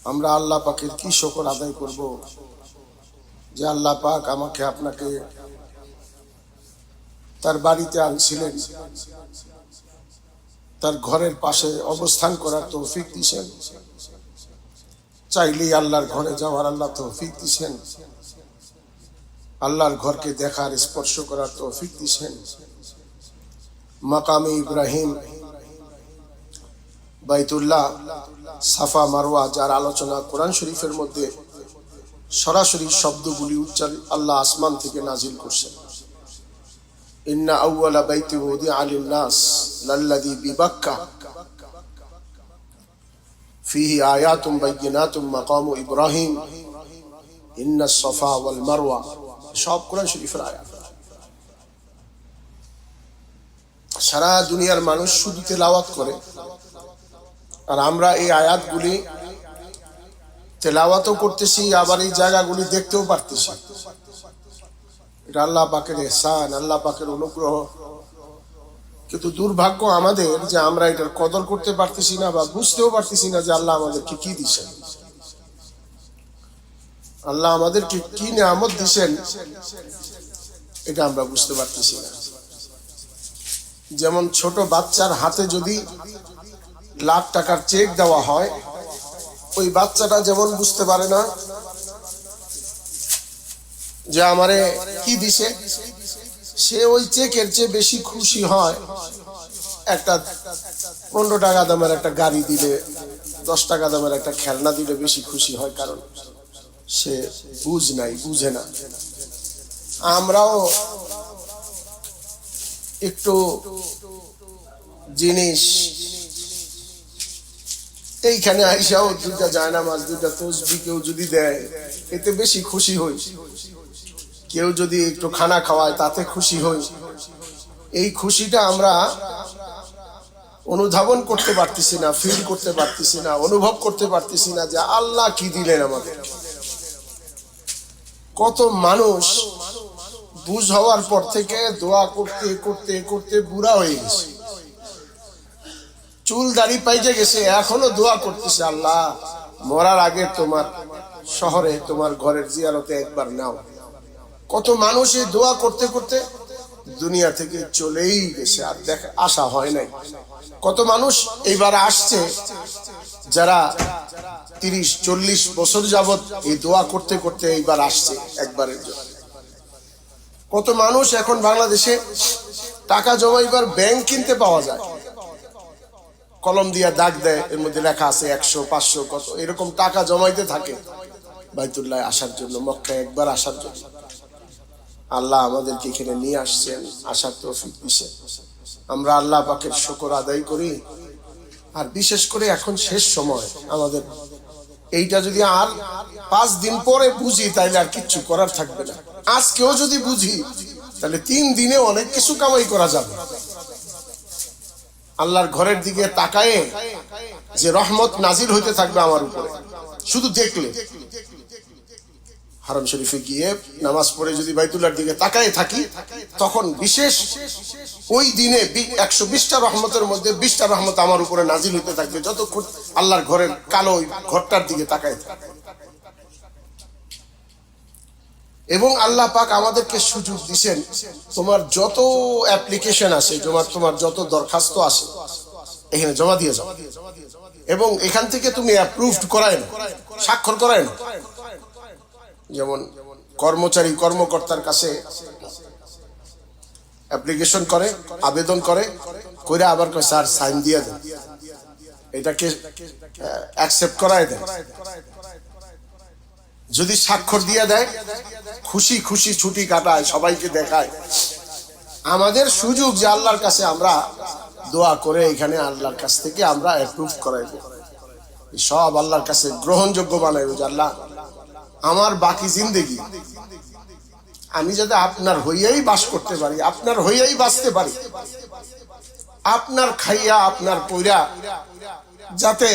আমরা আল্লাহ পাকের কি শুকর আদায় করব যে আল্লাহ পাক আমাকে আপনাকে তার বাড়িতে আনছিলেন, তার ঘরের পাশে অবস্থান করার তৌফিক দিয়েছেন। চাইলেই আল্লাহর ঘরে যাওয়ার আল্লাহ তৌফিক দিয়েছেন, আল্লাহর ঘরকে দেখার স্পর্শ করার তৌফিক দিয়েছেন। মাকামে ইব্রাহিম, বাইতুল্লাহ, সাফা মারওয়া যার আলোচনা কোরআন শরীফের মধ্যে সরাসরি শব্দগুলি উচ্চারিত আল্লাহ আসমান থেকে নাজিল করছেন। ইন্না আউওয়ালা বাইতি উদিআ লিন-নাস লাল্লাযী বিবাক্কা ফীহি আয়াতুম বাইয়িনাতুম মাকামু ইব্রাহিম ইন্নাস সাফা ওয়াল মারওয়া, সব কোরআন শরীফের আয়াত। সারা দুনিয়ার মানুষ শুধু তেলাওয়াত করে, আর আমরা এই আয়াতগুলি তেলাওয়াতও করতেছি, আবার এই জায়গাগুলি দেখতেও পারতেছি। এটা আল্লাহ পাকের ইহসান, আল্লাহ পাকের অনুগ্রহ। কিন্তু দুর্ভাগ্য আমাদের যে আমরা এটার কদর করতে পারতেছি না বা বুঝতেও পারতেছি না যে আল্লাহ আমাদেরকে কি দিচ্ছেন, আল্লাহ আমাদেরকে কি নিয়ামত দিচ্ছেন, এটা আমরা বুঝতে পারতেছি না। যেমন ছোট বাচ্চার হাতে যদি লাখ টাকার চেক দেওয়া হয়, ওই বাচ্চাটা যেমন বুঝতে পারে না যে আমারে কি দিছে, সে ওই চেকের চেয়ে বেশি খুশি হয় একটা 15 টাকা দামের একটা গাড়ি দিলে, 10 টাকা দামের একটা খেলনা দিলে বেশি খুশি হয়, কারণ সে বুঝে না। আমরাও একটু জিনিস এইখানে আইসাও দুইটা জায়নামাজ, দুইটা তসবিহ কেউ যদি দেয়, এতে বেশি খুশি হই। কেউ যদি একটু খানা খাওয়ায়, তাতে খুশি হই। এই খুশিটা আমরা অনুধাবন করতে পারতেছি না, ফিল করতে পারতেছি না, অনুভব করতে পারতেছি না যে আল্লাহ কি দিলেন আমাদের। কত মানুষ বুঝ হওয়ার পর থেকে দোয়া করতে করতে করতে বুড়া হয়ে গেছে, চুল দাড়ি পাইজে গেছে, এখনো দোয়া করতেছে, আল্লাহ মরার আগে তোমার শহরে তোমার ঘরের জিয়ারতে একবার নাও। কত মানুষ এই দোয়া করতে করতে দুনিয়া থেকে চলেই গেছে, আর আসা হয় নাই। কত মানুষ এইবার আসছে যারা 30-40 বছর যাবত এই দোয়া করতে করতে এইবার আসছে একবারের জন্য। কত মানুষ এখন বাংলাদেশে টাকা জমাইবার ব্যাংক কিনতে পাওয়া যায়, কলম দিয়া দাগ দেয়, এর মধ্যে লেখা আছে 100, 500 কত, এরকম টাকা জমাইতে থাকে বাইতুল্লাহ আসার জন্য, মক্কায় একবার আসার জন্য। আল্লাহ আমাদেরকে এখানে নিয়ে আসছেন, আসার তৌফিক দিয়েছেন। আমরা আল্লাহ পাকের শুকর আদায় করি। আর বিশেষ করে এখন শেষ সময় আমাদের, এইটা যদি আর 5 দিন পরে বুঝি তাইলে আর কিচ্ছু করার থাকবে না। আজকেও যদি বুঝি তাহলে 3 দিনে অনেক কিছু কামাই করা যাবে। আল্লাহর ঘরের দিকে তাকায়ে যে রহমত নাজিল হইতে থাকবে আমার উপরে, শুধু দেখলে, হারাম শরীফে গিয়ে নামাজ পড়ে যদি বাইতুল্লাহর দিকে তাকায়ে থাকি, তখন বিশেষ ওই দিনে 120টা রহমতের মধ্যে 20টা রহমত আমার উপরে নাজিল হইতে থাকবে, যতক্ষণ আল্লাহর ঘরের কালো ঘরটার দিকে তাকায় থাকবে। এবং আল্লাহ পাক আমাদেরকে সুযোগ দিয়েছেন, তোমার যত অ্যাপ্লিকেশন আছে, তোমার যত দরখাস্ত আছে, এখানে জমা দিয়ে যাও, এবং এখান থেকে তুমি অ্যাপ্রুভড করায় না, স্বাক্ষর করায় না। যেমন কর্মচারী কর্মকর্তার কাছে অ্যাপ্লিকেশন করে, আবেদন করে, কইরা আবার কয় স্যার সাইন দিয়ে দেন, এটাকে অ্যাকসেপ্ট করায় দেন। যদি স্বাক্ষর দিয়ে দেয়, খুশি খুশি ছুটি কাটায়, সবাইকে দেখায়। আমাদের সুযোগ যে আল্লাহর কাছে আমরা দোয়া করে এখানে আল্লাহর কাছ থেকে আমরা অ্যাপ্রুভ করাইব, সব আল্লাহর কাছে গ্রহণযোগ্য বানাইব, যে আল্লাহ আমার বাকি জিন্দেগি আমি যাতে আপনার হইয়াই বাস করতে পারি, আপনার হইয়াই বাঁচতে পারি, আপনার খাইয়া আপনার পয়রা, যাতে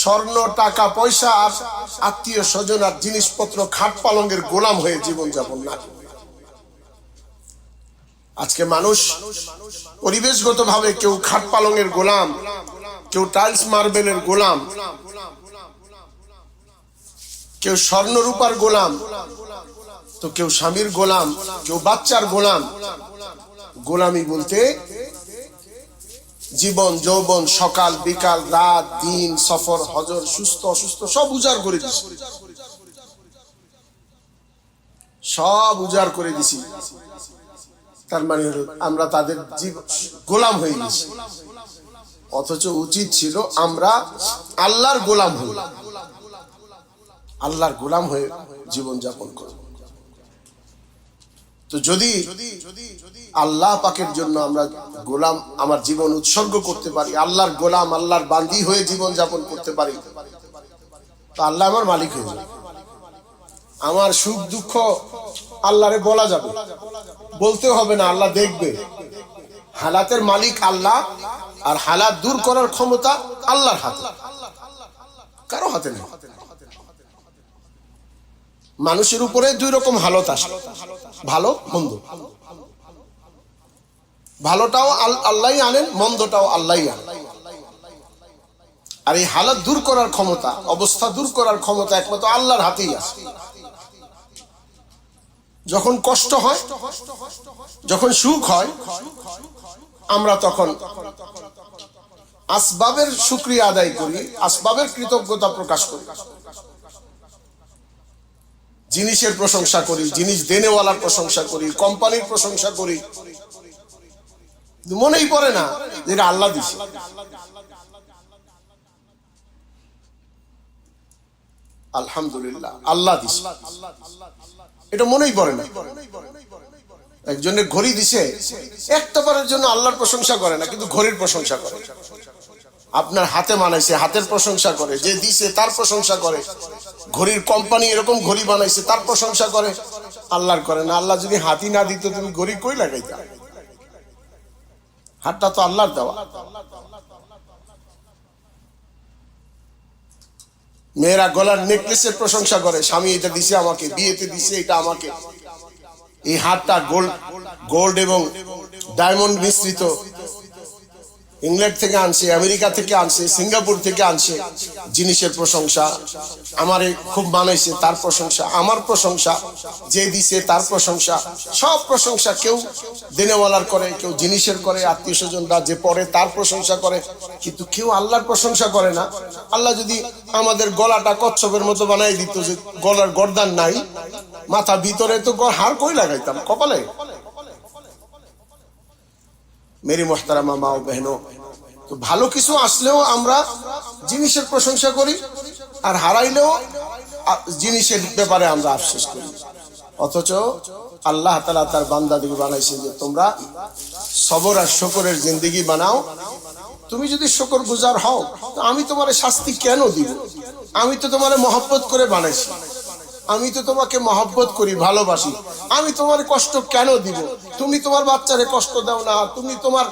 স্বর্ণ টাকা পয়সা আর আত্মীয় স্বজন আর জিনিসপত্র খাট পালঙ্গের গোলাম হয়ে জীবন যাপন না। আজকে মানুষ পরিবেশগত ভাবে কেউ খাট পালঙ্গের গোলাম, কেউ টাইলস মার্বেলের গোলাম, কেউ স্বর্ণ রূপার গোলাম, তো কেউ স্বামীর গোলাম, কেউ বাচ্চার গোলাম। গোলামি বলতে জীবন যৌবন, সকাল বিকাল, রাত দিন, সফর হজর, সুস্থ অসুস্থ সব উজাড় করে দিছি, সব উজাড় করে দিছি। তার মানে হলো আমরা তাদের গোলাম হয়ে গেছি। অথচ উচিত ছিল আমরা আল্লাহর গোলাম হই, আল্লাহর গোলাম হয়ে জীবন যাপন করব। তো যদি আল্লাহ পাকের জন্য আমরা গোলাম, আমার জীবন উৎসর্গ করতে পারি, আল্লাহর গোলাম, আল্লাহর বান্দী হয়ে জীবন যাপন করতে পারি, তো আল্লাহ আমার মালিক হয়ে যাবে। আমার সুখ দুঃখ আল্লাহরে বলা যাবে, বলতে হবে না, আল্লাহ দেখবে। হালাতের মালিক আল্লাহ, আর হালাত দূর করার ক্ষমতা আল্লাহর হাতে, কারো হাতে নেই। মানুষের উপরে দুই রকম হালত আসে, ভালো মন্দ। ভালোটাও আল্লাহই আনেন, মন্দটাও আল্লাহই আনেন। আর এই হালত দূর করার ক্ষমতা, অবস্থা দূর করার ক্ষমতা একমাত্র আল্লাহর হাতেই আছে। যখন কষ্ট হয়, যখন সুখ হয়, আমরা তখন আসবাবের শুকরিয়া আদায় করি, আসবাবের কৃতজ্ঞতা প্রকাশ করি, জিনিসের প্রশংসা করি, জিনিস দেনেওয়ালার প্রশংসা করি, কোম্পানির প্রশংসা করি। মনেই পড়ে না যে এটা আল্লাহ দিছে। আলহামদুলিল্লাহ আল্লাহ দিছে, এটা মনেই পড়ে না। একজনের ঘড়ি দিছে, একটা বারের জন্য আল্লাহর প্রশংসা করে না, কিন্তু ঘড়ির প্রশংসা করে। আপনার হাতে বানাইছে, হাতের প্রশংসা করে, যে দিছে তার প্রশংসা করে। ঘড়ির কোম্পানি এরকম ঘড়ি বানাইছে, তার প্রশংসা করে, আল্লাহর করে না। আল্লাহ যদি হাতি না দিত, তুমি ঘড়ি কই লাগাইতা? হাতটা তো আল্লাহর দেওয়া। মেয়েরা গলার নেকলেসের প্রশংসা করে, স্বামী এটা দিছে আমাকে, বিয়েতে দিছে এটা আমাকে। এই হাতটা গোল্ড এবং ডায়মন্ড মিশ্রিত, ইংল্যান্ড থেকে আনছে, আমেরিকা থেকে আনছে, সিঙ্গাপুর থেকে আনছে। জিনিসের প্রশংসা, আমারে খুব মানাইছে তার প্রশংসা, আমার প্রশংসা, যে দিছে তার প্রশংসা, সব প্রশংসা। কেউ দেনেওয়ালার করে, কেউ জিনিসের করে, আত্মীয় স্বজনরা যে পরে তার প্রশংসা করে, কিন্তু কেউ আল্লাহর প্রশংসা করে না। আল্লাহ যদি আমাদের গলাটা কচ্ছপের মতো বানাই দিত, যে গলার গর্দান নাই, মাথা ভিতরে, তো হার কই লাগাইতাম? কপালে। মেরি মোহতারামা মা ও বহনো, তো ভালো কিছু আসলেও আমরা জিনিসের প্রশংসা করি, আর হারাইলেও জিনিসের ব্যাপারে আমরা আফসোস করি। অথচ আল্লাহ তাআলা তার বান্দাদেরকে বানাইছেন যে তোমরা সবর আর শুকরের জিন্দেগি বানাও। তুমি যদি শুকর গুজার হও, তো আমি তোমার শাস্তি কেন দিব? আমি তো তোমার মহব্বত করে বানাইছি, আমি তো তোমাকে মহব্বত করি, ভালোবাসি। আমি তোমার কষ্ট কেন দিব? তুমি তোমার বাচ্চারে কষ্ট দাও না, তুমি তোমার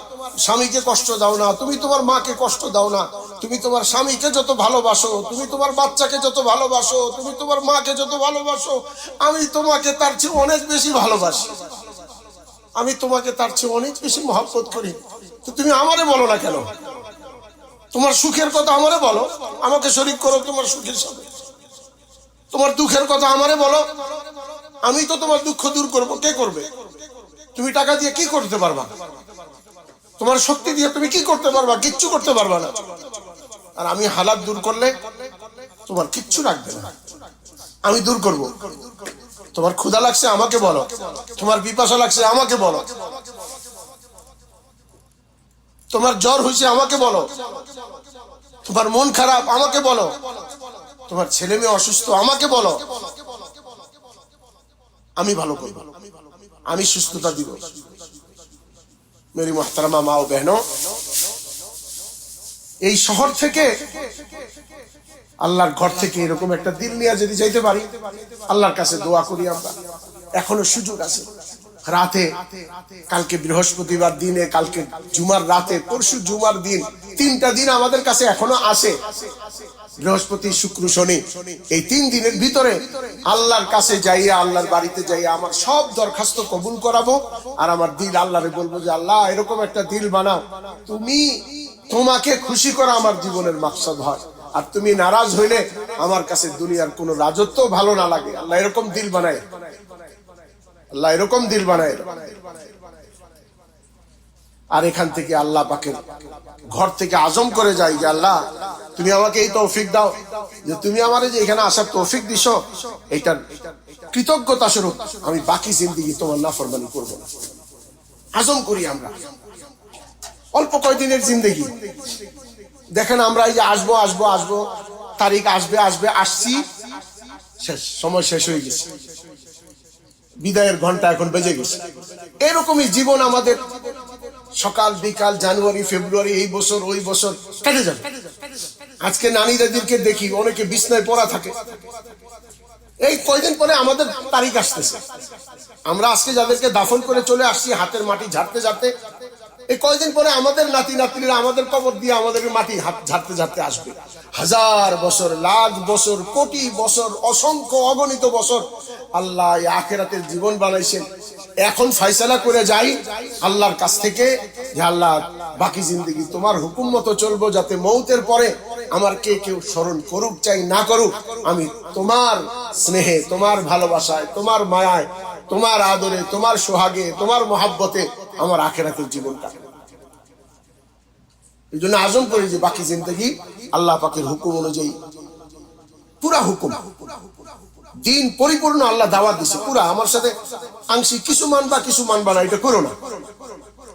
স্বামীকে কষ্ট দাও না, তুমি তোমার মাকে কষ্ট দাও না। তুমি তোমার স্বামীকে যত ভালোবাসো, তুমি তোমার বাচ্চাকে যত ভালোবাসো, তুমি তোমার মাকে যত ভালোবাসো, আমি তোমাকে তার চেয়ে অনেক বেশি ভালোবাসি, আমি তোমাকে তার চেয়ে অনেক বেশি মহব্বত করি। তো তুমি আমারে বলো না কেন? তোমার সুখের কথা আমারে বলো, আমাকে শরীক করো তোমার সুখের সাথে। তোমার দুঃখের কথা আমারে বলো, আমি তো তোমার দুঃখ দূর করবো। কে করবে? তুমি টাকা দিয়ে কি করতে পারবা? তোমার শক্তি দিয়ে তুমি কি করতে পারবা? কিচ্ছু করতে পারবা না। আর আমি হালাত দূর করলে তোমার কিচ্ছু রাখবে না, আমি দূর করব। তোমার ক্ষুধা লাগছে আমাকে বলো, তোমার পিপাসা লাগছে আমাকে বলো, তোমার জ্বর হয়েছে আমাকে বলো, তোমার মন খারাপ আমাকে বলো, তোমার ছেলে মেয়ে অসুস্থ আমাকে বলো, আমি ভালো করব, আমি সুস্থতা দিব। মেরি মোহতারামা মা ও বহনো, এই শহর থেকে, আল্লাহর ঘর থেকে এরকম একটা দিল নিয়ে যদি যাইতে পারি, আল্লাহর কাছে দোয়া করি আমরা। এখনো সুযোগ আছে। রাতে, কালকে বৃহস্পতিবার দিনে, কালকে জুমার রাতে, পরশু জুমার দিন, 3টা দিন আমাদের কাছে এখনো আছে। বৃহস্পতি, শুক্র, শনি, এই 3 দিনের ভিতরে আল্লাহর কাছে যাইয়া, আল্লাহর বাড়িতে যাইয়া আমার সব দরখাস্ত কবুল করাবো। আর আমার দিল আল্লাহরে বলবো যে আল্লাহ এরকম একটা দিল বানাও, তুমি, তোমাকে খুশি করা আমার জীবনের মাকসাদ হয়। আর তুমি নারাজ হইলে আমার কাছে দুনিয়ার কোন রাজত্ব ভালো না লাগে। আল্লাহ এরকম দিল বানায়, আল্লাহ এরকম দিল বানায়। আর এখান থেকে আল্লাহ পাকের ঘর থেকে আজম করে যাই যে আল্লাহ তুমি আমাকে এই তৌফিক দাও, যে তুমি আমারে যে এখানে আসার তৌফিক দিছো, এইটার কৃতজ্ঞতা স্বরূপ আমি বাকি জিন্দেগি তোমার নাফরমানি করব না। আজম করি আমরা। অল্প কয়দিনের জিন্দেগি, দেখেন আমরা এই যে আসবো আসবো আসবো, তারিখ আসবে আসবে, আসছি, শেষ, সময় শেষ হয়ে গেছে, বিদায়ের ঘন্টা এখন বেজে গেছে। এরকমই জীবন আমাদের, সকাল বিকাল, জানুয়ারি ফেব্রুয়ারি, এই বছর ওই বছর কেটে যাবে। আজকে নানি দাদিকে দেখি অনেকে বিছনায় পড়া থাকে, এই কয়দিন পরে আমাদের তারিখ আসতেছে। আমরা আজকে যাদেরকে দাফন করে চলে আসছি হাতের মাটি ঝাড়তে ঝাড়তে, এই কয়দিন পরে আমাদের নাতি নাতনিরা আমাদের কবর দিয়ে আমাদের মাটি ঝাড়তে ঝাড়তে আসবে। হাজার বছর, লাখ বছর, কোটি বছর, অসংখ্য অগণিত বছর আল্লাহ এই আখিরাতের জীবন বানাইছেন। এখন ফয়সালা করে যাই আল্লাহর কাছ থেকে যে আল্লাহ বাকি জিন্দেগি তোমার হুকুম মতো চলবো, যাতে মৌতের পরে আমার কে কেউ স্মরণ করুক চাই না করুক, আমি তোমার স্নেহে, তোমার ভালোবাসায়, তোমার মায়ায়, তোমার আদরে, তোমার সোহাগে, তোমার মহাব্বতে আমার আখিরাতের জীবন কাটবে। এই জন্য আজম করি যে বাকি জিন্দেগি আল্লাহ পাকের হুকুম অনুযায়ী, পুরা হুকুম, দিন পরিপূর্ণ আল্লাহ দাওয়াত দিছে পুরা। আমার সাথে আংশিক কিছু মানবা কিছু মানবা না, এটা করো না।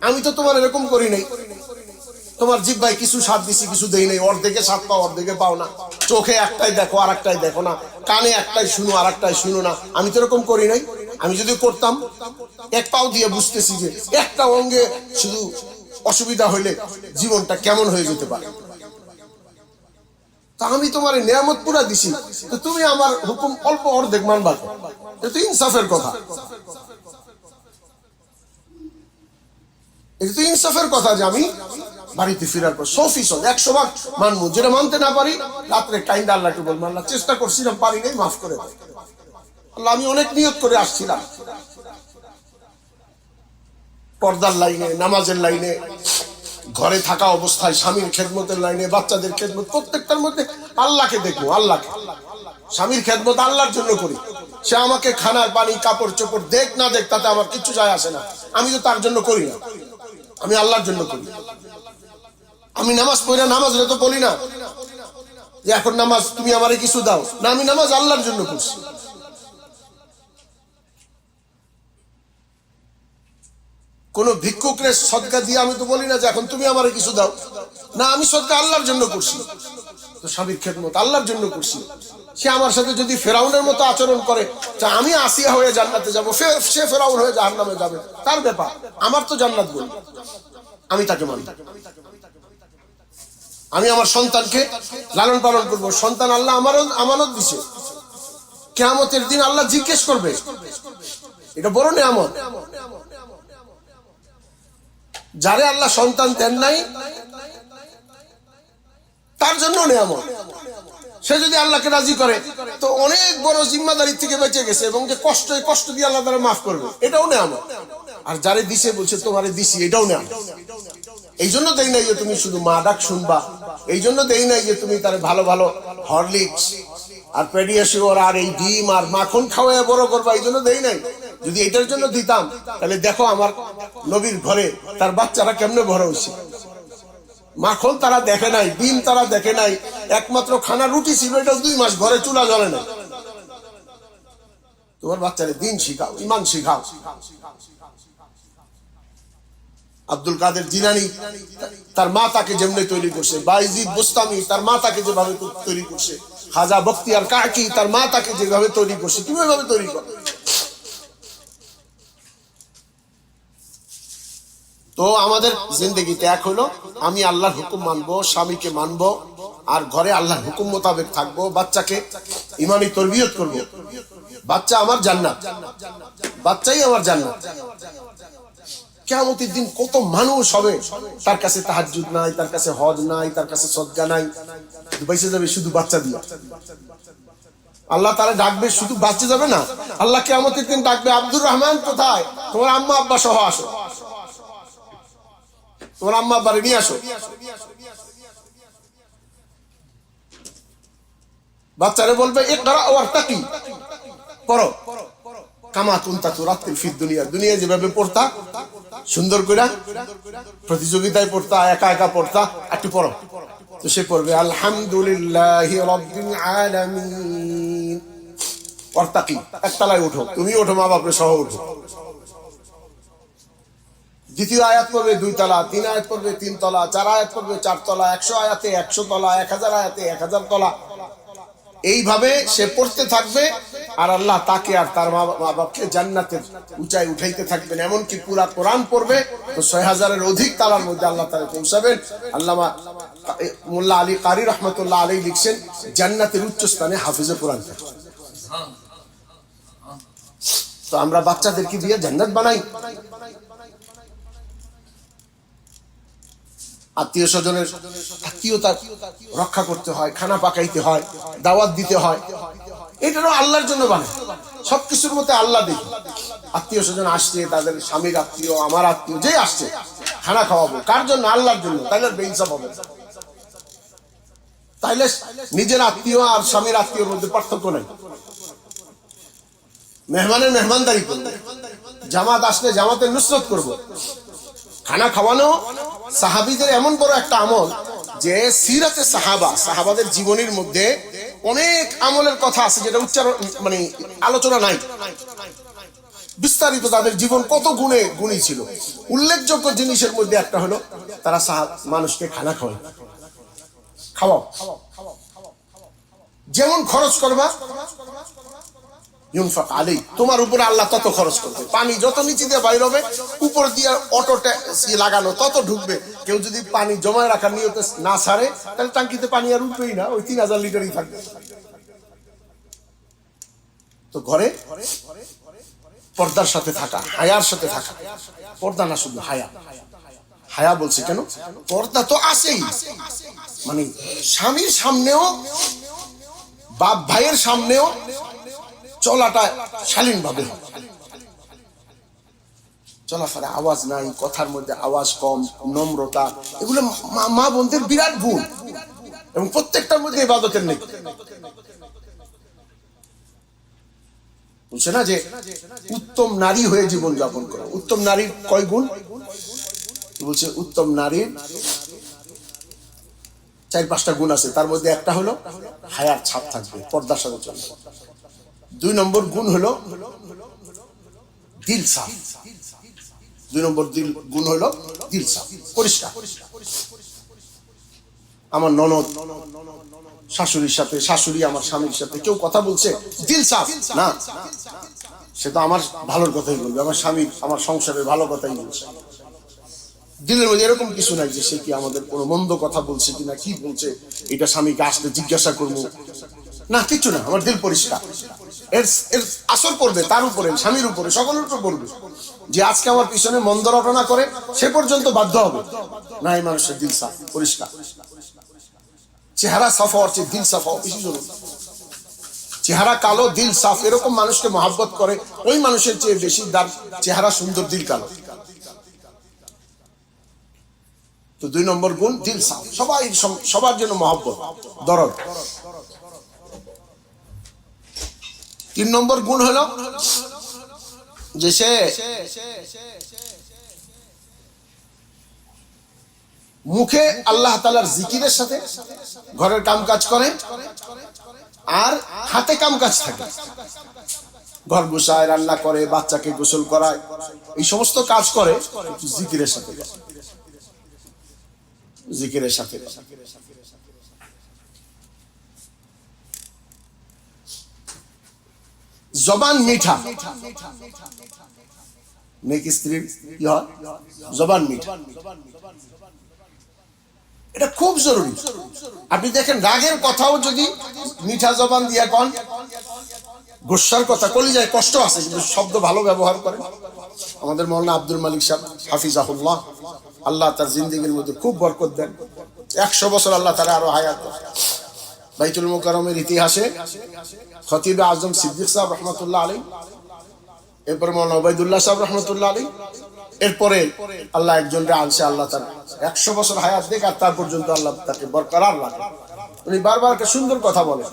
আমি তো তোমার এরকম করি নাই, তোমার জিহ্বায় কিছু স্বাদ দিছি কিছু দেই নাই, অর্ধেকে স্বাদ পাও অর্ধেকে পাও না, চোখে একটাই দেখো আর একটাই দেখো না, কানে একটাই শুনো আর একটাই শুনো না। আমি তো এরকম করি নাই। আমি যদি করতাম, এক পাও দিয়ে বুঝতেছি যে একটা অঙ্গে শুধু অসুবিধা হইলে জীবনটা কেমন হয়ে যেতে পারে। তা আমি তোমার নিয়ামত পুরা দিছি, তো তুমি আমার হুকুম অল্প অর্ধেক মানবা, এটা তো ইনসাফের কথা। এটা তো ইনসাফের কথা যে আমি বাড়িতে ফেরার পর 100% 100 ভাগ মানবো। যেটা মানতে না পারি রাত্রে কাইন্ডা আল্লাহকে বলবো, আল্লাহ চেষ্টা করছিলাম পারি নাই, মাফ করে দাও আল্লাহ, আমি অনেক নিয়ত করে আসছিলাম পর্দার লাইনে, নামাজের লাইনে, ঘরে থাকা অবস্থায় স্বামীর খেদমতের লাইনে, বাচ্চাদের খেদমত, প্রত্যেকটার মধ্যে আল্লাহকে দেখবো। আল্লাহকে, স্বামীর খেদমত আল্লাহর জন্য করি। সে আমাকে খানার পানি কাপড় চোপড় দেখ না দেখ তাতে আমার কিচ্ছু যায় আসে না, আমি তো তার জন্য করি না, আমি আল্লাহর জন্য করি। আমি নামাজ পড়ি না, নামাজ তো বলি না যে এখন নামাজ তুমি আমারে কিছু দাও না, আমি নামাজ আল্লাহর জন্য করছি। কোন ভিক্ষুকরে সদকা দিয়ে আমি তো বলি না যে এখন তুমি আমারে কিছু দাও না, আমি সদকা আল্লাহর জন্য করছি। তো স্বামীর খেদমত আল্লাহর জন্য করছি। সে আমার সাথে যদি ফেরাউনের মতো আচরণ করে, আমি আসিয়া হয়ে জান্নাতে যাবো, সে ফেরাউন হয়ে জাহান্নামে যাবে, তার ব্যাপার, আমার তো জান্নাত বলি, আমি তাকে মানি। আমি আমার সন্তানকে লালন পালন করবো। সন্তান আল্লাহ আমারও আমানত দিছে, কিয়ামতের দিন আল্লাহ জিজ্ঞেস করবে, এটা বড় নিয়ামত। যারে আল্লাহ সন্তান দেন নাই তার জন্য নিয়ামত। সে যদি আল্লাহকে রাজি করে তো অনেক বড় জিম্মাদারি থেকে বেঁচে গেছে, এবং যে কষ্ট দিয়ে আল্লাহ তারা মাফ করবে, এটাও নিয়ামত। আর যারে দিছে বলছে তোমারে দিছি, এটাও নিয়ামত। এই জন্য দেই নাই যে তুমি শুধু মা ডাক শুনবা, এই জন্য দেই নাই যে তুমি তার ভালো ভালো হরলিক্স আর পেডিয়াশিওর আর এই ডিম আর মাখন খাওয়ায় বড় করবা, এই জন্য দেই নাই। যদি এটার জন্য দিতাম তাহলে দেখো আমার নবীর ঘরে তার বাচ্চারা কেমনে বড় হয়েছে। মাখন তারা দেখে নাই, ডিম তারা দেখে নাই, একমাত্র খানা রুটি ছিল, এটা 2 মাস ঘরে চুলা জ্বলে নাই। তোমার বাচ্চারে দিন শিখাও, ইমান শিখাও। আব্দুল কাদের জিলানী তার মা তাকে যেমনি তৈরি করছে, বাইজিদ বুস্তামি তার মা তাকে যেভাবে তৈরি করছে, খাজা বখতিয়ার কাকি তার মা তাকে যেভাবে তৈরি করছে, তুমি ওইভাবে তৈরি করো। তো আমাদের জিন্দগিতে এক হলো, আমি আল্লাহর হুকুম মানবো, স্বামীকে মানবো, আর ঘরে আল্লাহর হুকুম মোতাবেক থাকবো, বাচ্চাকে ইমানি তরবিয়ত করব। বাচ্চা আমার জান্নাত, বাচ্চাই আমার জান্নাত। কিয়ামতের দিন কত মানুষ হবে তার কাছে তাহাজ্জুদ নাই, তার কাছে হজ নাই, তার কাছে সদকা নাই, বেঁচে যাবে শুধু বাচ্চা দিয়ে। আল্লাহ তারা ডাকবে, শুধু বাচ্চা যাবে না, আল্লাহ কিয়ামতের দিন ডাকবে, আব্দুর রহমান কোথায়, তোমার আম্মা আব্বা সহ আসো, তোমার আম্মা আব্বারে নিয়ে আসো। বাচ্চারে বলবে ইকরা ওয়ারতাকি, পড়ো, কামা কুনতা তুরাতিল ফিদ দুনিয়া, দুনিয়া যেভাবে পড়তা সুন্দর করে প্রতিযোগিতায় পড়তা, একা একা পড়তা, একটু পড়ো। তো সে পড়বে আলহামদুলিল্লাহি রাব্বিল আলামিন, ওয়ারতাকি, একতলায় উঠো, তুমি ওঠো, মা বাপরে সহ উঠো। দ্বিতীয় আয়াত পড়বে 2 তলা, 3 আয়াত পড়বে 3 তলা, 4 আয়াত পড়বে 4 তলা, 100 আয়াতে 100 তলা, 1000 আয়াতে 1000 তলা। এইভাবে সে পড়তে থাকবে আর আল্লাহ তাকে আর তার মা বাপকে জান্নাতের উঁচাই উঠাইতে থাকবেন। এমনকি পুরা কোরআন পড়বে তো 6000-এর অধিক তালার মধ্যে আল্লাহ তাআলা পৌঁছাবেন। আল্লামা মোল্লা আলী কারি রহমতুল্লাহ আলাইহি লিখছেন, জান্নাতের উচ্চ স্থানে হাফিজে কোরআন থাকে। তো আমরা বাচ্চাদেরকে দিয়ে জান্নাত বানাই। আত্মীয় স্বজনের আত্মীয়তা রক্ষা করতে হয়, খানা পাকাইতে হয়, দাওয়াত দিতে হয়, এটারও আল্লাহর জন্য বানায়। সবকিছুর মধ্যে আল্লাহ দেখি। আত্মীয় স্বজন আসছে, তাদের স্বামীর আত্মীয়, আমার আত্মীয়, যে আসছে খানা খাওয়াবো, কার জন্য? আল্লাহর জন্য। তাইলে বেইনসাফ হবে। তাইলে নিজের আত্মীয় আর স্বামীর আত্মীয়র মধ্যে পার্থক্য নেই। মেহমানের মেহমানদারি করবো, জামাত আসলে জামাতের নুসরত করবো। খানা খাওয়ানো সাহাবীদের এমন বড় একটা আমল যে সিরাতে সাহাবাদের জীবনের মধ্যে অনেক আমলের কথা আছে যেটা উচ্চারণ মানে আলোচনা নাই। বিস্তারিত তাদের জীবন কত গুণী ছিল। উল্লেখযোগ্য জিনিসের মধ্যে একটা হলো তারা মানুষকে খানা খাওয়াও। যেমন খরচ করবা ইউনফাক আলাই, তোমার উপরে আল্লাহ তত খরচ করবে। পানি যত নিচে দিয়ে বাইর হবে, উপর দিয়ে অটো লাগানো তত ঢুকবে। কেউ যদি পানি জমায় রাখার নিয়তে না ছাড়ে, তাহলে টাঙ্কিতে পানি আর উঠবেই না, ওই 3000 লিটারই থাকবে। তো ঘরে পর্দার সাথে থাকা, হায়ার সাথে থাকা, পর্দা না শুধু হায়া। হায়া বলছে কেন? পর্দা তো আছেই, মানে স্বামীর সামনেও বাপ ভাইয়ের সামনেও চলাটা শালীন ভাবে, চলাফেরা আওয়াজ নাই, কথার মধ্যে আওয়াজ কম, নম্রতা, এগুলো মা বোনদের বিরাট গুণ এবং প্রত্যেকটার মধ্যে ইবাদতের নেই। বলছে না যে উত্তম নারী হয়ে জীবন যাপন করো। উত্তম নারীর কয় গুণ? বলছে উত্তম নারীর 4-5টা গুণ আছে, তার মধ্যে একটা হলো হায়ার ছাপ থাকবে, পর্দার সাথে চলবে। 2 নম্বর গুণ হলো দিল সাফ। 2 নম্বর গুণ হলো দিল সাফ, পরিষ্কার। আমার ননদ শাশুড়ির সাথে, শাশুড়ি আমার স্বামীর সাথে কেউ কথা বলছে, দিল সাফ না, সে তো আমার ভালোর কথাই বলবে, আমার স্বামী আমার সংসারের ভালো কথাই বলছে। দিলের মধ্যে এরকম কিছু নাই যে সে কি আমাদের কোনো মন্দ কথা বলছে কিনা, কি বলছে, এটা স্বামীকে আসলে জিজ্ঞাসা করবো না, কিছু না। আমার দিল পরিষ্কার। এর আসর পড়বে তার উপরে, স্বামীর উপরে, সকলের উপর পড়বে। যে আজকে আমার পিছনে মন্দ রটনা করে সে পর্যন্ত বাধ্য হবে না। এই মানুষের দিল সাফ, পরিষ্কার। চেহারা সাফা হওয়ার চেয়ে দিল সাফা বেশি জরুরি। চেহারা কালো, দিল সাফ, এরকম মানুষকে মহাব্বত করে ওই মানুষের চেয়ে বেশি তার চেহারা সুন্দর, দিল কালো। তো 2 নম্বর গুণ দিল সাফ, সবার জন্য মহব্বত, দরদ। 3 নম্বর গুণ হলো যে সে মুখে আল্লাহ তাআলার জিকিরের সাথে ঘরের কাম কাজ করে আর হাতে কাম কাজ থাকে, ঘর গোছায়, রান্না করে, বাচ্চাকে গোসল করায়, এই সমস্ত কাজ করে জিকিরের সাথে। জিকিরের সাথে জবান মিঠা, নেক স্ত্রীর কি হয়? জবান মিঠা। এটা খুব জরুরি। আপনি দেখেন রাগের কথাও যদি মিঠা জবান দিয়া কন, গোসার কথা, কলিজায় কষ্ট আছে কিন্তু শব্দ ভালো ব্যবহার করে। আমাদের মাওলানা আব্দুল মালিক সাহেব হাফিজাহুল্লাহ, আল্লাহ তার জিন্দেগীর মধ্যে খুব বরকত দেন, 100 বছর আল্লাহ তারা আরো হায়াত দেন। বাইতুল মুকাররমের ইতিহাসে খতিব আজম সিদ্দিক সাহেব রহমতুল্লাহ আলাইহি, এরপর মাওলানা ওবাইদুল্লাহ সাহেব রহমতুল্লাহ আলাইহি, এরপরে আল্লাহ একজনকে আনছে, আল্লাহ তার 100 বছর হায়াত দেখ, আর তার পর্যন্ত আল্লাহ তাকে বরকরার রাখে। উনি বারবার একটা সুন্দর কথা বলেন,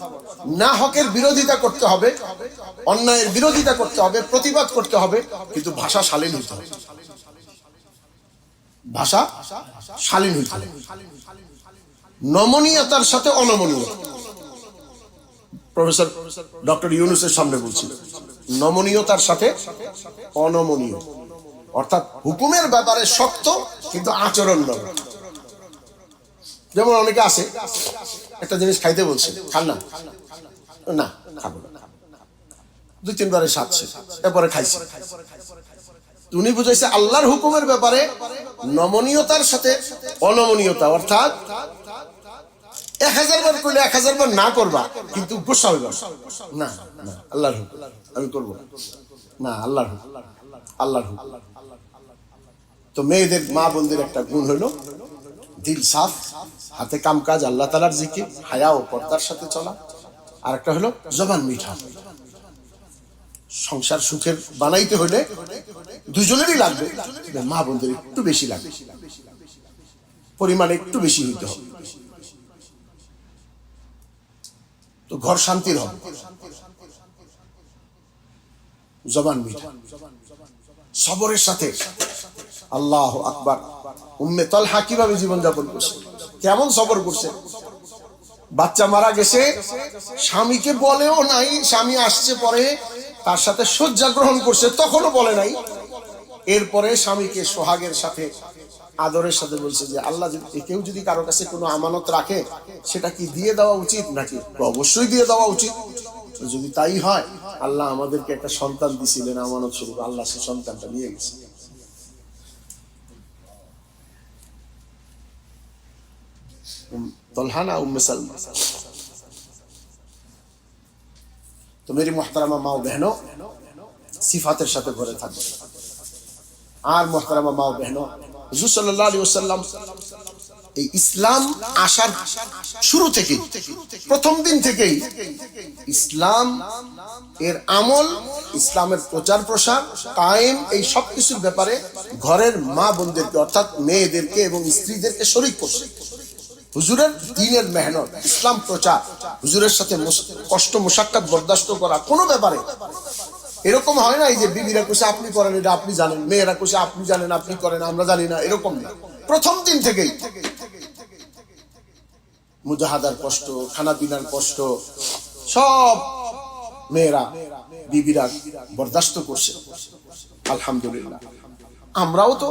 না হকের বিরোধিতা করতে হবে, অন্যায়ের বিরোধিতা করতে হবে, প্রতিবাদ করতে হবে, কিন্তু ভাষা শালীন হইতে হবে। ভাষা শালীন হইতে হবে, নমনীয়তার সাথে অনমনীয়। প্রফেসর ডক্টর ইউনূসের সামনে বলছি, নমনীয়তার সাথে অনমনীয়, অর্থাৎ হুকুমের ব্যাপারে শক্ত কিন্তু আচরণ নরম। যেমন অনেকে আছে একটা জিনিস খাইতে বলছে, খান না, না খাবো না, 2-3 বারে সাধছে, এরপরে খাইছে। উনি বুঝাইছে আল্লাহর হুকুমের ব্যাপারে নমনীয়তার সাথে অনমনীয়তা, অর্থাৎ 1000 বার করলে 1000 বার না করবা, কিন্তু গুসা হইবা না, না আল্লাহর হুকুম আমি করবো না, আল্লাহর হুকুম, আল্লাহর হুকুম। তো মেয়েদের, মা বোনদের একটা গুণ হলো দিল সাফ, হাতে কাম কাজ, আল্লাহ তাআলার জিকির, হায়া ও পর্দার সাথে চলা। আর একটা হলো জবান মিঠা। সংসার সুখের বানাইতে হলে দুজনেরই লাগবে, মা বোনদের একটু বেশি লাগবে, পরিমাণ একটু বেশি হইতে হবে, তো ঘর শান্তির হবে। জবান মিঠা, সবরের সাথে। আল্লাহু আকবার। উম্মে তালহা কিভাবে জীবনযাপন করছে, কেমন সবর করছে। বাচ্চা মারা গেছে, স্বামীকে বলেও নাই, স্বামী আসছে পরে তার সাথে শয্যা গ্রহণ করছে, তখনও বলে নাই। এরপরে স্বামীকে সোহাগের সাথে, আদরের সাথে বলছে যে আল্লাহ, কেউ যদি কারো কাছে কোনো আমানত রাখে সেটা কি দিয়ে দেওয়া উচিত নাকি? অবশ্যই দিয়ে দেওয়া উচিত। যদি তাই হয়, আল্লাহ আমাদেরকে একটা সন্তান দিছিলেন আমানত স্বরূপ, আল্লাহ সে সন্তানটা নিয়ে গেছে। तलहा ना उम्मे सलमा। तो मेरी मोहतरमा माओ बहनों, सिफातेर साथे घरे थाकबे। आर मोहतरमा माओ बहनों, हुजूर सल्लल्लाहु अलैहि वसल्लम এই ইসলাম আসার শুরু থেকে, প্রথম দিন থেকেই ইসলাম এর আমল, ইসলামের প্রচার প্রসার, কায়েম, এই সব কিছুর ব্যাপারে ঘরের মা বোনদেরকে অর্থাৎ মেয়েদেরকে এবং স্ত্রীদেরকে শরীক করছে। হুজুরের দ্বীনের মেহনত, ইসলাম প্রচার, হুজুরের সাথে কষ্ট মুশাক্কাত বরদাস্ত করা, কোনো ব্যাপারে এরকম হয় না এই যে বিবিরা কইছে আপনি করেন এটা আপনি জানেন, মেয়েরা কইছে আপনি জানেন আপনি করেন আমরা জানি না, এরকম না। প্রথম দিন থেকেই মুজাহাদার কষ্ট, খানা পিনার কষ্ট সব মেয়েরা, বিবিরা বরদাস্ত করছে। আলহামদুলিল্লাহ। আমরাও তো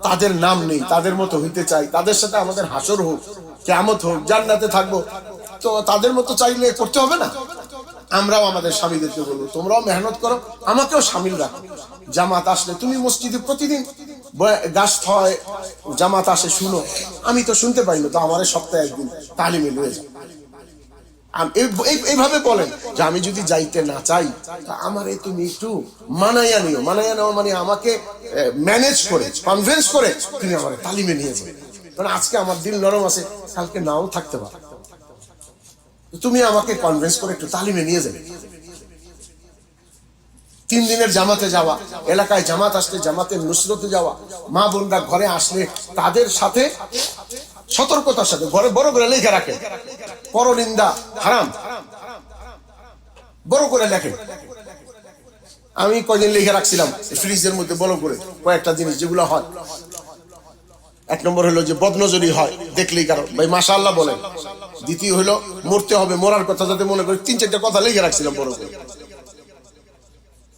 তাদের নাম নেই, তাদের মতো হইতে চাই, তাদের সাথে আমাদের হাসর হোক, কিয়ামত হোক, জান্নাতে থাকবো, তো তাদের মতো চাইলে করতে হবে না? আমরাও আমাদের স্বামীদেরকে বলবো তোমরাও মেহনত করো, আমাকেও শামিল রাখো। জামাত আসলে তুমি মসজিদে প্রতিদিন গাছ হয়, জামাত আসে শুনো, আমি তো শুনতে পাই না, তো আমার সপ্তাহে একদিন তালিমে লয়ে যাও। এইভাবে বলেন যে আমি যদি যাইতে না চাই আমার তুমি একটু মানাইয়া নিও। মানাইয়া নেওয়া মানে আমাকে ম্যানেজ করে, কনভিন্স করে তুমি আমার তালিমে নিয়ে যাবে। কারণ আজকে আমার দিল নরম আছে, কালকে নাও থাকতে পারে, তুমি আমাকে কনভিন্স করে একটু তালিমে নিয়ে যাবে। 3 দিনের জামাতে যাওয়া, এলাকায় জামাত আসলে জামাতের নুসরতে যাওয়া, মা বোনরা ঘরে আসলে তাদের সাথে সতর্কতার সাথে ঘরে বড় করে লেখা রাখে, পরনিন্দা হারাম, বড় করে লেখে। আমি কয়দিন লিখে রাখছিলাম ফ্রিজের মধ্যে বড় করে কয়েকটা জিনিস যেগুলো হয়। 1 নম্বর হলো যে বদনজরি হয় দেখলেই কারো ভাই মাশাআল্লাহ বলেন। দ্বিতীয় হলো মরতে হবে, মরার কথা যাতে মনে করি, 3-4টা কথা লিখে রাখছিলাম বড় করে,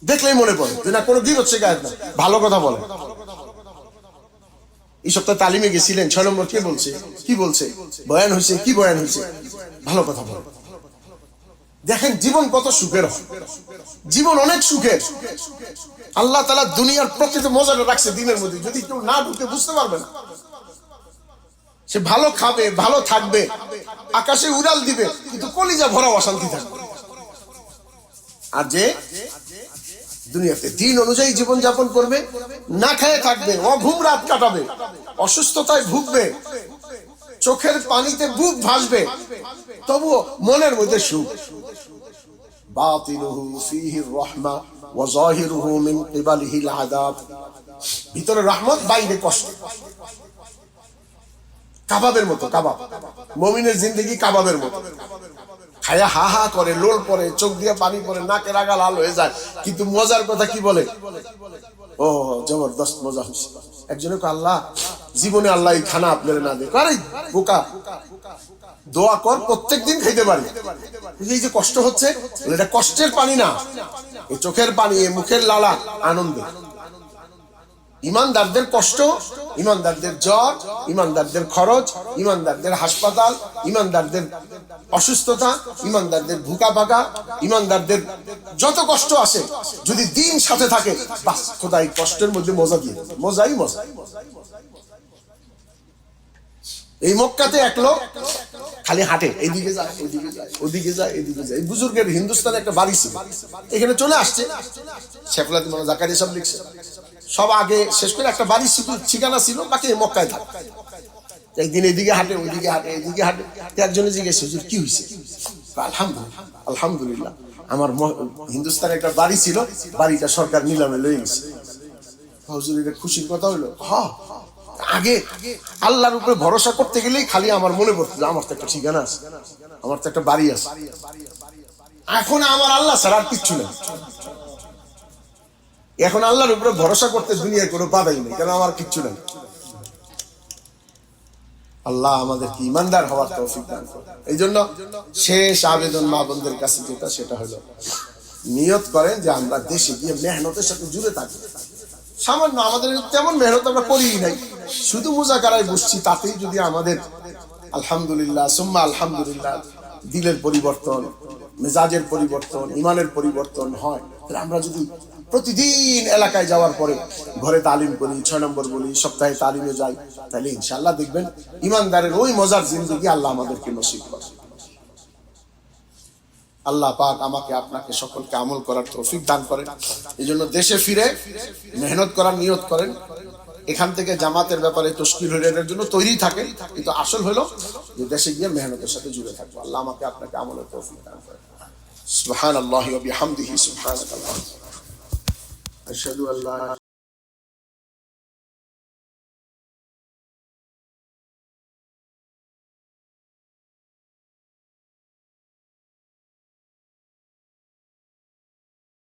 দেখলেই মনে পড়ে যে না কোনো গীবত শেখায় না, ভালো কথা বলে। এই সপ্তাহে তালিমে গেছিলেন, 6 নম্বর কে বলছে, কি বলছে, বয়ান হয়েছে, কি বয়ান হয়েছে, ভালো কথা বলে। দেখেন জীবন কত সুখের হয়, জীবন অনেক সুখের। আল্লাহ তাআলা দুনিয়ার প্রকৃত মজাটা রাখছে দিনের মধ্যে, যদি কেউ না ঢুকে বুঝতে পারবে না। সে ভালো খাবে, ভালো থাকবে, আকাশে উড়াল দিবে, কিন্তু কলিজা ভরা অশান্তি থাকবে। আর যে দুনিয়াতে দিন অনুযায়ী জীবন যাপন করবে, না খেয়ে থাকবে, অঘুম রাত কাটাবে, অসুস্থতায় ভুগবে, চোখের পানিতে বুক ভাসবে, তবুও মনের মধ্যে সুখ। বাতিনুহু ফীহি রাহমা ওয়া যাহিরুহু মিন কিবালিহিল আযাব। ভিতরে রহমত, বাইরে কষ্ট। কাবাবের মতো, কাবাব। মুমিনের জিন্দেগি কাবাবের মতো, খায়া হা হা করে, লোল পরে, চোখ দিয়ে পানি পরে, নাকের আগা লাল হয়ে যায়, কিন্তু মজার কথা কি বলে, ও জবরদস্ত মজা হচ্ছে। একজনে আল্লাহ জীবনে আল্লাহ এই খানা আপনার না দেখ, আরে বোকা, দোয়া কর প্রত্যেকদিন খাইতে পারি। এই যে কষ্ট হচ্ছে, এটা কষ্টের পানি না, এই চোখের পানি, এই মুখের লালা আনন্দে। ইমানদারদের কষ্ট, ইমানদারদের জ্বর, ইমানদারদের খরচ, ইমানদারদের হাসপাতাল, ইমানদারদের অসুস্থতা, ইমানদারদের ভুকা ভাগা, ইমানদারদের যত কষ্ট আসে, যদি দিন সাথে থাকে, বাস খোদা এই কষ্টের মধ্যে মজা দিয়ে, মজাই মজা। এই মক্কাতে এক লোক খালি হাঁটে, এইদিকে যায় ওইদিকে যায়, ওদিকে যায় এদিকে যায়। বুজুর্গের হিন্দুস্তানে একটা বাড়ি ছিল, এখানে চলে আসছে। শেফুল আদিম জাকারিয়া সব লিখছে, সব আগে শেষ করে একটা বাড়ি ঠিকানা ছিল, বাকি মক্কায় থাকে। একদিন এদিকে হাঁটে ওইদিকে হাঁটে, এদিকে হাঁটে। একজনে জিজ্ঞেস হুজুর কি হয়েছে? আলহামদুলিল্লাহ, আলহামদুলিল্লাহ, আমার হিন্দুস্তানে একটা বাড়ি ছিল, বাড়িটা সরকার নিলামে লয়ে গেছে। হুজুর এটা খুশির কথা হইলো? হ্যাঁ, আগে আল্লাহর উপরে ভরসা করতে গেলেই খালি আমার মনে পড়তো আমার তো একটা ঠিকানা আছে, আমার তো একটা বাড়ি আছে। এখন আমার আল্লাহ ছাড়া আর কিচ্ছু নেই। এখন আল্লাহর উপরে ভরসা করতে দুনিয়ায় কোনো বাধাই নেই, কেন আমার কিচ্ছু নেই। আল্লাহ আমাদেরকে ইমানদার হওয়ার তৌফিক দান করুন। এই জন্য শেষ আবেদন মা বোনদের কাছে যেটা, সেটা হলো নিয়ত করেন যে আমরা দেশে গিয়ে মেহনতের সাথে জুড়ে থাকি। সামান্য আমাদের তেমন মেহনত আমরা করিই নাই, শুধু মুজাকারায় বসছি, তাতেই যদি আমাদের আলহামদুলিল্লাহ সুম্মা আলহামদুলিল্লাহ দিলের পরিবর্তন, মেজাজের পরিবর্তন, ইমানের পরিবর্তন হয়, তাহলে আমরা যদি প্রতিদিন এলাকায় যাওয়ার পরে ঘরে তালিম করি, 6 নম্বর বলি, সপ্তাহে তালিমে যাই, তাহলে ইনশাআল্লাহ দেখবেন ইমানদারের ওই মজার জিন্দেগি আল্লাহ আমাদেরকে নসিব করে। আল্লাহ পাক আমাকে আপনাকে সকলকে আমল করার তৌফিক দান করেন। এই জন্য দেশে ফিরে মেহনত করার নিয়ত করেন। এখান থেকে জামাতের ব্যাপারে তশকিল হয়ে এর জন্য তৈরি থাকে, কিন্তু আসল হলো যে দেশে গিয়ে মেহনতের সাথে জুড়ে থাকবো। আল্লাহ আমাকে আপনাকে আমলের তৌফিক দান করেন। সুবহানাল্লাহি ওয়া বিহামদিহি, সুবহানাকাল্লাহ, আশহাদু আল্লা